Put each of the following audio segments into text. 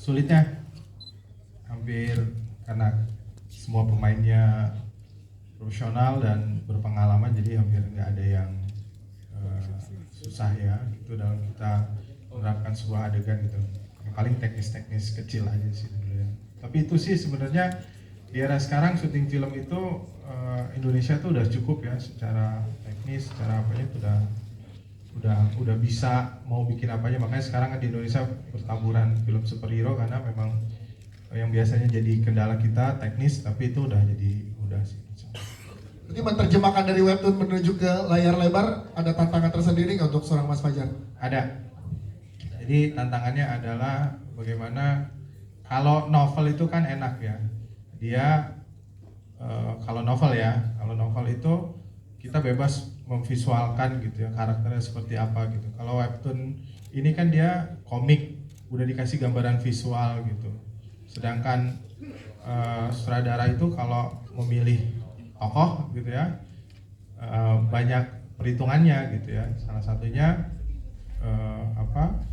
sulitnya hampir karena semua pemainnya profesional dan berpengalaman, jadi hampir nggak ada yang susah ya gitu dalam kita menerapkan sebuah adegan gitu. Yang paling teknis-teknis kecil aja sih sebenarnya. Tapi itu sih sebenarnya di era sekarang syuting film itu Indonesia tuh udah cukup ya secara teknis, secara apanya udah bisa mau bikin apanya. Makanya sekarang kan di Indonesia bertaburan film superhero karena memang yang biasanya jadi kendala kita teknis, tapi itu udah jadi mudah sih. Jadi menerjemahkan dari webtoon menuju ke layar lebar ada tantangan tersendiri nggak untuk seorang Mas Fajar? Ada. Jadi tantangannya adalah bagaimana kalau novel itu kan enak ya. Dia kalau novel itu kita bebas memvisualkan gitu ya karakternya seperti apa gitu. Kalau webtoon ini kan dia komik, udah dikasih gambaran visual gitu. Sedangkan sutradara itu kalau memilih tokoh gitu ya banyak perhitungannya gitu ya. Salah satunya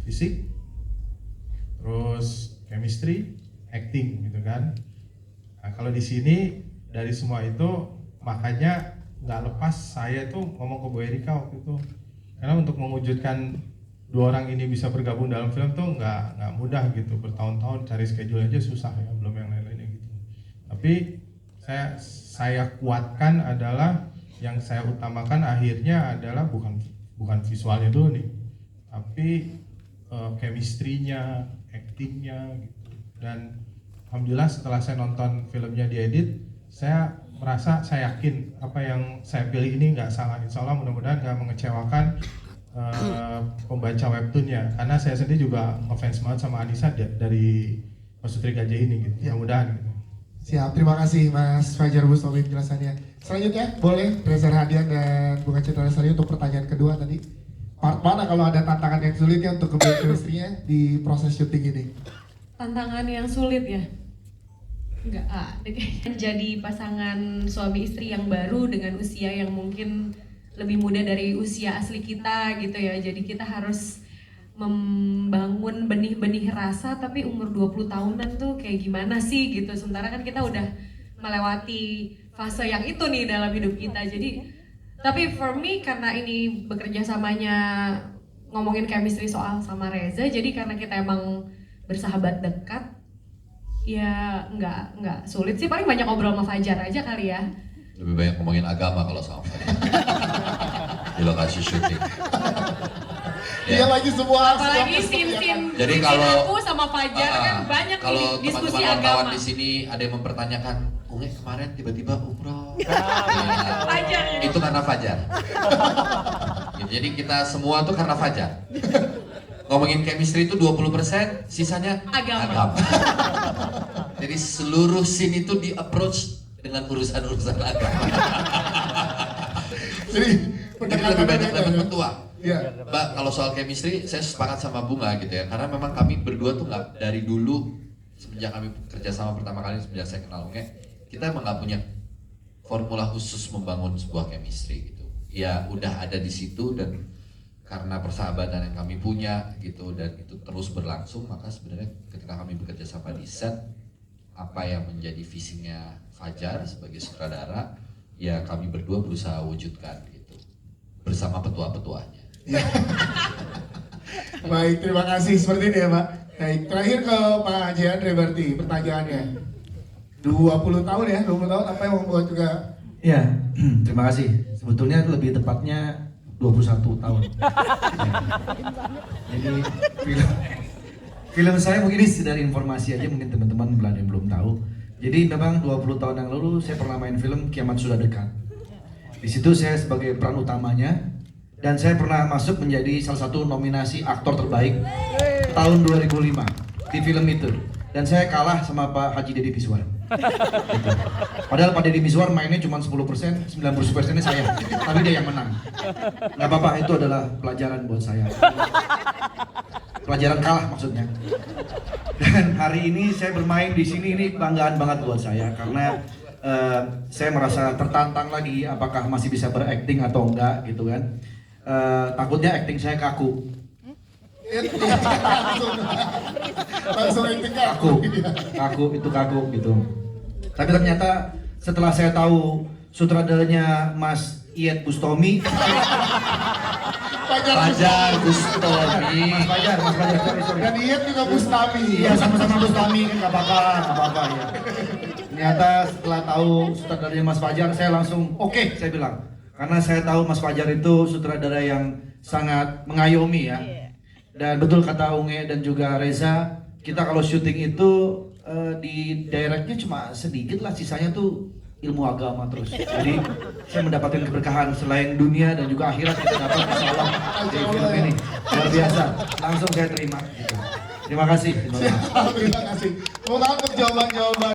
fisik, terus chemistry, acting gitu kan. Nah, kalau di sini dari semua itu makanya nggak lepas saya tuh ngomong ke Bu Erika waktu itu, karena untuk mewujudkan dua orang ini bisa bergabung dalam film tuh nggak mudah gitu, bertahun-tahun cari schedule aja susah ya, belum yang lain-lainnya gitu. Tapi saya kuatkan adalah yang saya utamakan akhirnya adalah bukan visualnya dulu nih, tapi chemistry-nya, acting-nya gitu. Dan alhamdulillah setelah saya nonton filmnya diedit, saya merasa, saya yakin apa yang saya pilih ini nggak salah. Insya Allah mudah-mudahan nggak mengecewakan pembaca webtoonnya, karena saya sendiri juga ngefans banget sama Anissa dari Pasutri Gajah ini gitu. Mudah-mudahan gitu. Siap, terima kasih Mas Fajar Bustomi penjelasannya. Selanjutnya boleh Reza Radian dan Bunga Citra Lestari untuk pertanyaan kedua tadi. Part mana kalau ada tantangan yang sulit ya untuk kebiasaan chemistry-nya di proses syuting ini? Tantangan yang sulit ya? Enggak ada kayaknya. Jadi pasangan suami istri yang baru dengan usia yang mungkin lebih muda dari usia asli kita gitu ya. Jadi kita harus membangun benih-benih rasa, tapi umur 20 tahunan tuh kayak gimana sih gitu. Sementara kan kita udah melewati fase yang itu nih dalam hidup kita. Jadi tapi for me karena ini bekerja samanya ngomongin chemistry soal sama Reza, jadi karena kita emang bersahabat dekat, ya nggak sulit sih, paling banyak ngobrol sama Fajar aja kali ya. Lebih banyak ngomongin agama kalau sama Fajar di lokasi syuting. Iya lagi semua. Apalagi scene Jadi kalau aku sama Fajar kan banyak kalau nih diskusi teman-teman wartawan agama. di sini ada yang mempertanyakan, Unge kemarin tiba-tiba umroh. Fajar ya. Itu karena Fajar. Jadi kita semua tuh karena Fajar. Ngomongin chemistry itu 20%, sisanya agama. Jadi seluruh scene itu di approach dengan urusan-urusan agama. Jadi lebih banyak dapat petua. Iya. Mbak, kalau soal chemistry saya sepakat sama Bunga gitu ya, karena memang kami berdua tuh nggak dari dulu semenjak kami kerja sama pertama kali, semenjak saya kenal Unge, kita emang nggak punya formula khusus membangun sebuah chemistry gitu. Ya udah ada di situ, dan karena persahabatan yang kami punya gitu dan itu terus berlangsung, maka sebenarnya ketika kami bekerja sama di set, apa yang menjadi visinya Fajar sebagai sutradara, ya kami berdua berusaha wujudkan gitu bersama petua-petuanya. Baik, terima kasih. Seperti ini ya Pak. Baik, terakhir ke Pak Haji Andre berarti pertanyaannya. 20 tahun ya, 20 tahun apa yang membuat juga? Ya, terima kasih. Sebetulnya lebih tepatnya 21 tahun. Jadi film saya mungkin ini dari informasi aja, mungkin teman-teman belum tahu. Jadi memang 20 tahun yang lalu saya pernah main film Kiamat Sudah Dekat. Di situ saya sebagai peran utamanya, dan saya pernah masuk menjadi salah satu nominasi aktor terbaik tahun 2005 di film itu. Dan saya kalah sama Pak Haji Deddy Mizwar. Gitu. Padahal Pak Deddy Mizwar mainnya cuma 10%, 90%-nya saya. Tapi dia yang menang. Nggak apa-apa, itu adalah pelajaran buat saya. Pelajaran kalah maksudnya. Dan hari ini saya bermain di sini, ini kebanggaan banget buat saya, karena saya merasa tertantang lagi apakah masih bisa berakting atau enggak gitu kan. Takutnya acting saya kaku. Langsung itu kaku gitu. Tapi ternyata setelah saya tahu sutradaranya Mas Iyet Bustami, Fajar Bustami. Mas Fajar, sorry. Dan Iyet juga Bustami. Iya, sama-sama Bustami kan nggak apa-apa ya. Ternyata setelah tahu sutradaranya Mas Fajar, saya langsung oke, saya bilang. Karena saya tahu Mas Fajar itu sutradara yang sangat mengayomi ya. Dan betul kata Unge dan juga Reza, kita kalau syuting itu di directnya cuma sedikit lah, sisanya tuh ilmu agama terus. Jadi saya mendapatkan keberkahan selain dunia dan juga akhirat kita dapat insya Allah dari film ini. Luar biasa, langsung saya terima. Gitu. Terima kasih. Terima kasih. Mau tahu jawaban-jawaban